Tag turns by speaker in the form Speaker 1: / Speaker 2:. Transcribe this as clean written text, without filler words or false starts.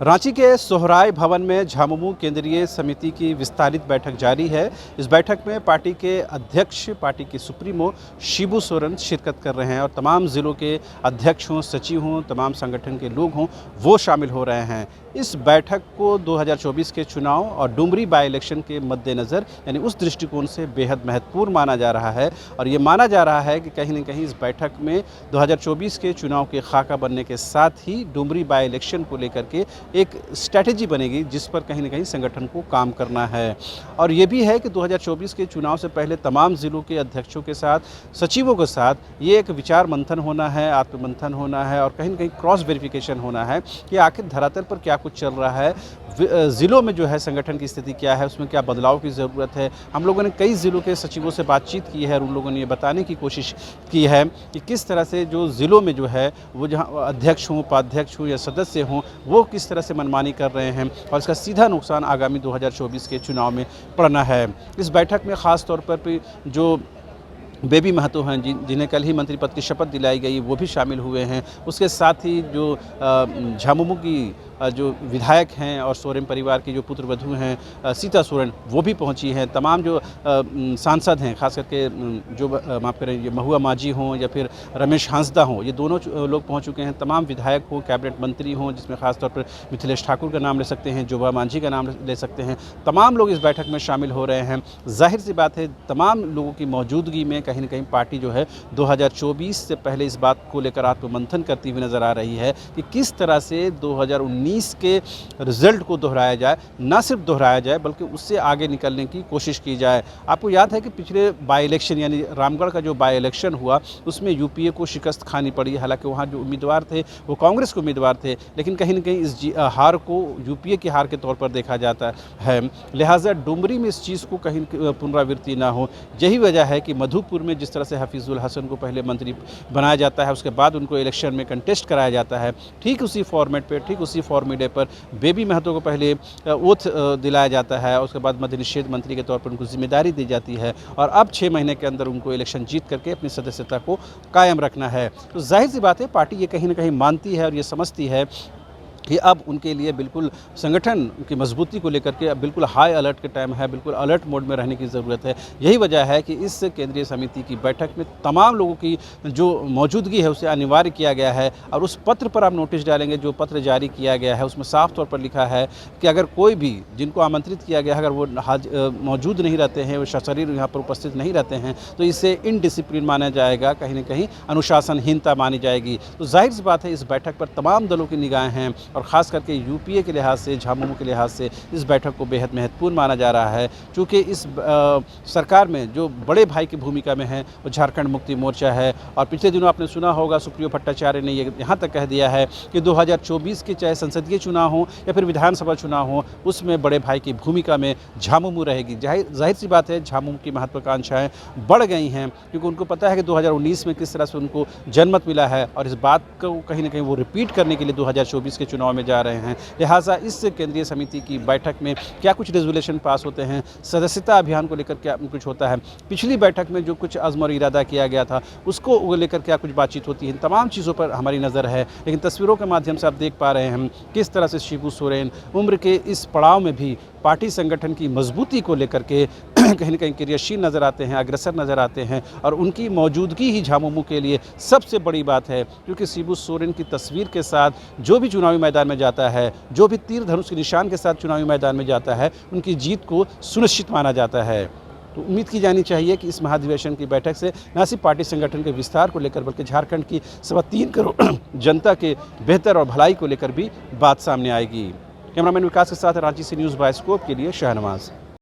Speaker 1: रांची के सोहराय भवन में झामुमो केंद्रीय समिति की विस्तारित बैठक जारी है। इस बैठक में पार्टी के अध्यक्ष, पार्टी के सुप्रीमो शिबू सोरेन शिरकत कर रहे हैं और तमाम ज़िलों के अध्यक्ष हों, सचिव हों, तमाम संगठन के लोग हों, वो शामिल हो रहे हैं। इस बैठक को 2024 के चुनाव और डुमरी बाई इलेक्शन के मद्देनज़र यानी उस दृष्टिकोण से बेहद महत्वपूर्ण माना जा रहा है और ये माना जा रहा है कि कहीं न कहीं इस बैठक में 2024 के चुनाव के खाका बनने के साथ ही डुमरी बाई इलेक्शन को लेकर के एक स्ट्रैटेजी बनेगी जिस पर कहीं न कहीं संगठन को काम करना है। और ये भी है कि 2024 के चुनाव से पहले तमाम ज़िलों के अध्यक्षों के साथ, सचिवों के साथ ये एक विचार मंथन होना है, आत्ममंथन होना है और कहीं न कहीं क्रॉस वेरिफिकेशन होना है कि आखिर धरातल पर क्या कुछ चल रहा है, ज़िलों में जो है संगठन की स्थिति क्या है, उसमें क्या बदलाव की ज़रूरत है। हम लोगों ने कई ज़िलों के सचिवों से बातचीत की है और उन लोगों ने ये बताने की कोशिश की है कि किस तरह से जो ज़िलों में जो है वो जहाँ अध्यक्ष हों, उपाध्यक्ष हों या सदस्य हों, वो किस तरह से मनमानी कर रहे हैं और इसका सीधा नुकसान आगामी 2024 के चुनाव में पड़ना है। इस बैठक में ख़ास तौर पर जो बेबी महतो हैं जिन्हें कल ही मंत्री पद की शपथ दिलाई गई, वो भी शामिल हुए हैं। उसके साथ ही जो झामुमो की जो विधायक हैं और सोरेन परिवार की जो पुत्रवधू हैं सीता सोरेन, वो भी पहुंची हैं। तमाम जो सांसद हैं, खास करके जो माफ़ करें ये महुआ माझी हों या फिर रमेश हांसदा हों, ये दोनों लोग पहुंच चुके हैं। तमाम विधायक हों, कैबिनेट मंत्री हों, जिसमें खास तौर पर मिथिलेश ठाकुर का नाम ले सकते हैं, जोबा मांझी का नाम ले सकते हैं। तमाम लोग इस बैठक में शामिल हो रहे हैं। जाहिर सी बात है, तमाम लोगों की मौजूदगी में कहीं न कहीं पार्टी जो है 2024 से पहले इस बात को लेकर आत्ममंथन करती हुई नज़र आ रही है कि किस तरह से 2019 के रिजल्ट को दोहराया जाए, ना सिर्फ दोहराया जाए बल्कि उससे आगे निकलने की कोशिश की जाए। आपको याद है कि पिछले बाई इलेक्शन यानी रामगढ़ का जो बाई इलेक्शन हुआ उसमें यूपीए को शिकस्त खानी पड़ी। हालांकि वहाँ जो उम्मीदवार थे वो कांग्रेस के उम्मीदवार थे, लेकिन कहीं न कहीं इस हार को यूपीए की हार के तौर पर देखा जाता है। लिहाजा डुमरी में इस चीज़ को कहीं पुनरावृत्ति ना हो। यही वजह है कि मधुपुर में जिस तरह से हफीजुल हसन को पहले मंत्री बनाया जाता है, उसके बाद उनको इलेक्शन में कंटेस्ट कराया जाता है, ठीक उसी फॉर्मेट पर, ठीक उसी फॉर्मेट पर बेबी महतो को पहले ओथ दिलाया जाता है, उसके बाद मद्य निषेध मंत्री के तौर पर उनको जिम्मेदारी दी जाती है और अब 6 महीने के अंदर उनको इलेक्शन जीत करके अपनी सदस्यता को कायम रखना है। तो जाहिर सी बात है, पार्टी ये कहीं ना कहीं मानती है और ये समझती है कि अब उनके लिए बिल्कुल संगठन की मजबूती को लेकर के अब बिल्कुल हाई अलर्ट के टाइम है, बिल्कुल अलर्ट मोड में रहने की ज़रूरत है। यही वजह है कि इस केंद्रीय समिति की बैठक में तमाम लोगों की जो मौजूदगी है उसे अनिवार्य किया गया है और उस पत्र पर आप नोटिस डालेंगे, जो पत्र जारी किया गया है उसमें साफ तौर पर लिखा है कि अगर कोई भी जिनको आमंत्रित किया गया है अगर वो मौजूद नहीं रहते हैं, वो सशरीर यहाँ पर उपस्थित नहीं रहते हैं, तो इसे इनडिसिप्लिन माना जाएगा, कहीं ना कहीं अनुशासनहीनता मानी जाएगी। तो जाहिर सी बात है, इस बैठक पर तमाम दलों की निगाहें हैं और ख़ास करके यूपीए के लिहाज से, झामुमो के लिहाज से इस बैठक को बेहद महत्वपूर्ण माना जा रहा है। चूँकि इस सरकार में जो बड़े भाई की भूमिका में है वो झारखंड मुक्ति मोर्चा है और पिछले दिनों आपने सुना होगा सुप्रियो भट्टाचार्य ने ये यहाँ तक कह दिया है कि 2024 के चाहे संसदीय चुनाव हो या फिर विधानसभा चुनाव हो, उसमें बड़े भाई की भूमिका में झामुमो रहेगी। जाहिर सी बात है, झामुमो की महत्वाकांक्षाएँ बढ़ गई हैं क्योंकि उनको पता है कि 2019 में किस तरह से उनको जनमत मिला है और इस बात को कहीं ना कहीं वो रिपीट करने के लिए 2024 के चुनाव में जा रहे हैं। लिहाजा इस केंद्रीय समिति की बैठक में क्या कुछ रेजोल्यूशन पास होते हैं, सदस्यता अभियान को लेकर क्या कुछ होता है, पिछली बैठक में जो कुछ अज़्म और इरादा किया गया था उसको लेकर क्या कुछ बातचीत होती है, तमाम चीज़ों पर हमारी नज़र है। लेकिन तस्वीरों के माध्यम से आप देख पा रहे हैं किस तरह से शिबू सोरेन उम्र के इस पड़ाव में भी पार्टी संगठन की मजबूती को लेकर के कहीं न कहीं क्रियाशील नज़र आते हैं, अग्रसर नज़र आते हैं और उनकी मौजूदगी ही झामुमो के लिए सबसे बड़ी बात है। क्योंकि शिबू सोरेन की तस्वीर के साथ जो भी चुनावी मैदान में जाता है, जो भी तीर धनुष के निशान के साथ चुनावी मैदान में जाता है, उनकी जीत को सुनिश्चित माना जाता है। तो उम्मीद की जानी चाहिए कि इस महाधिवेशन की बैठक से न सिर्फ पार्टी संगठन के विस्तार को लेकर बल्कि झारखंड की 3.25 करोड़ जनता के बेहतर और भलाई को लेकर भी बात सामने आएगी। कैमरामैन विकास के साथ रांची से न्यूज़ बाय स्कोप के लिए शाहनवाज।